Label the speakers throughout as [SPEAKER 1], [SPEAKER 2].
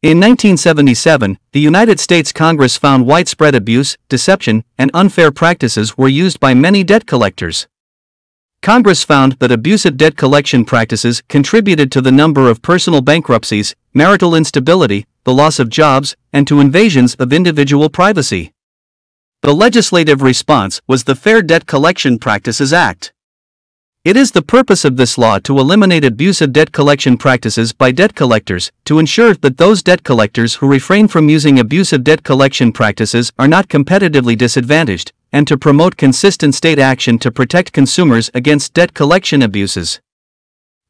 [SPEAKER 1] In 1977, the United States Congress found widespread abuse, deception, and unfair practices were used by many debt collectors. Congress found that abusive debt collection practices contributed to the number of personal bankruptcies, marital instability, the loss of jobs, and to invasions of individual privacy. The legislative response was the Fair Debt Collection Practices Act. It is the purpose of this law to eliminate abusive debt collection practices by debt collectors, to ensure that those debt collectors who refrain from using abusive debt collection practices are not competitively disadvantaged, and to promote consistent state action to protect consumers against debt collection abuses.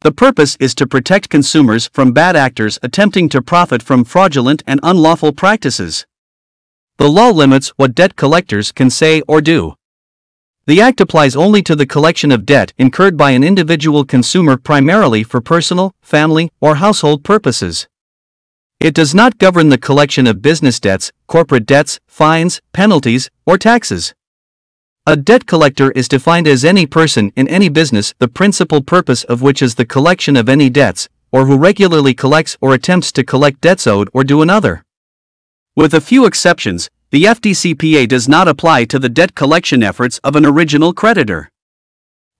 [SPEAKER 1] The purpose is to protect consumers from bad actors attempting to profit from fraudulent and unlawful practices. The law limits what debt collectors can say or do. The Act applies only to the collection of debt incurred by an individual consumer primarily for personal, family, or household purposes. It does not govern the collection of business debts, corporate debts, fines, penalties, or taxes. A debt collector is defined as any person in any business the principal purpose of which is the collection of any debts, or who regularly collects or attempts to collect debts owed or due another. With a few exceptions, the FDCPA does not apply to the debt collection efforts of an original creditor.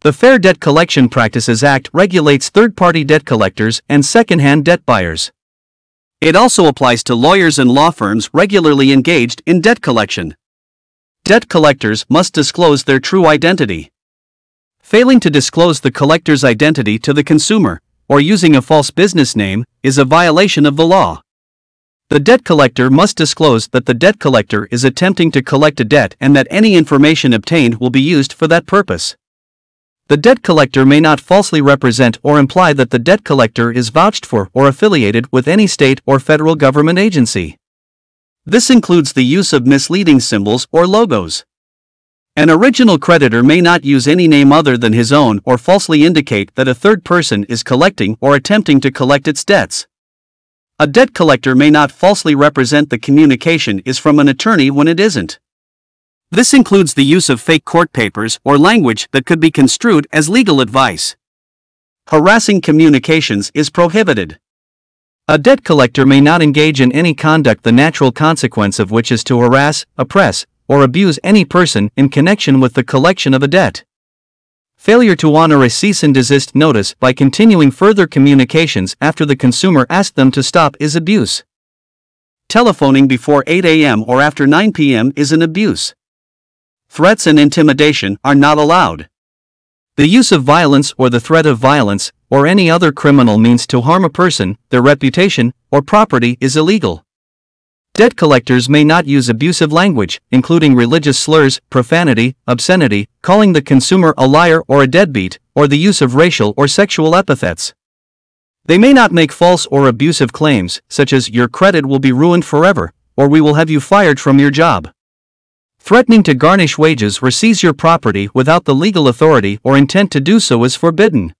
[SPEAKER 1] The Fair Debt Collection Practices Act regulates third-party debt collectors and second-hand debt buyers. It also applies to lawyers and law firms regularly engaged in debt collection. Debt collectors must disclose their true identity. Failing to disclose the collector's identity to the consumer, or using a false business name, is a violation of the law. The debt collector must disclose that the debt collector is attempting to collect a debt and that any information obtained will be used for that purpose. The debt collector may not falsely represent or imply that the debt collector is vouched for or affiliated with any state or federal government agency. This includes the use of misleading symbols or logos. An original creditor may not use any name other than his own or falsely indicate that a third person is collecting or attempting to collect its debts. A debt collector may not falsely represent the communication is from an attorney when it isn't. This includes the use of fake court papers or language that could be construed as legal advice. Harassing communications is prohibited. A debt collector may not engage in any conduct the natural consequence of which is to harass, oppress, or abuse any person in connection with the collection of a debt. Failure to honor a cease and desist notice by continuing further communications after the consumer asked them to stop is abuse. Telephoning before 8 a.m. or after 9 p.m. is an abuse. Threats and intimidation are not allowed. The use of violence or the threat of violence, or any other criminal means to harm a person, their reputation, or property is illegal. Debt collectors may not use abusive language, including religious slurs, profanity, obscenity, calling the consumer a liar or a deadbeat, or the use of racial or sexual epithets. They may not make false or abusive claims, such as "your credit will be ruined forever," or "we will have you fired from your job." Threatening to garnish wages or seize your property without the legal authority or intent to do so is forbidden.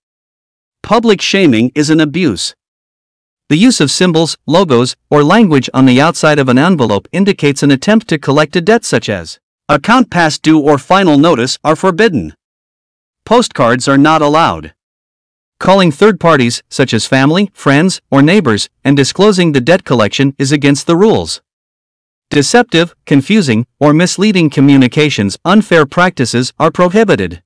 [SPEAKER 1] Public shaming is an abuse. The use of symbols, logos, or language on the outside of an envelope indicates an attempt to collect a debt such as "account past due" or "final notice" are forbidden. Postcards are not allowed. Calling third parties, such as family, friends, or neighbors, and disclosing the debt collection is against the rules. Deceptive, confusing, or misleading communications, unfair practices are prohibited.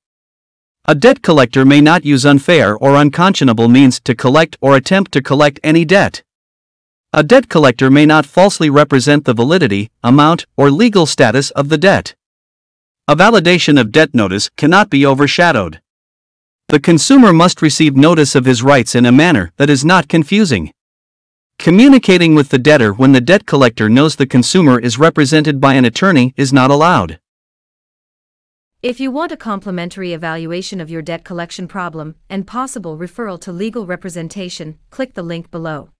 [SPEAKER 1] A debt collector may not use unfair or unconscionable means to collect or attempt to collect any debt. A debt collector may not falsely represent the validity, amount, or legal status of the debt. A validation of debt notice cannot be overshadowed. The consumer must receive notice of his rights in a manner that is not confusing. Communicating with the debtor when the debt collector knows the consumer is represented by an attorney is not allowed.
[SPEAKER 2] If you want a complimentary evaluation of your debt collection problem and possible referral to legal representation, click the link below.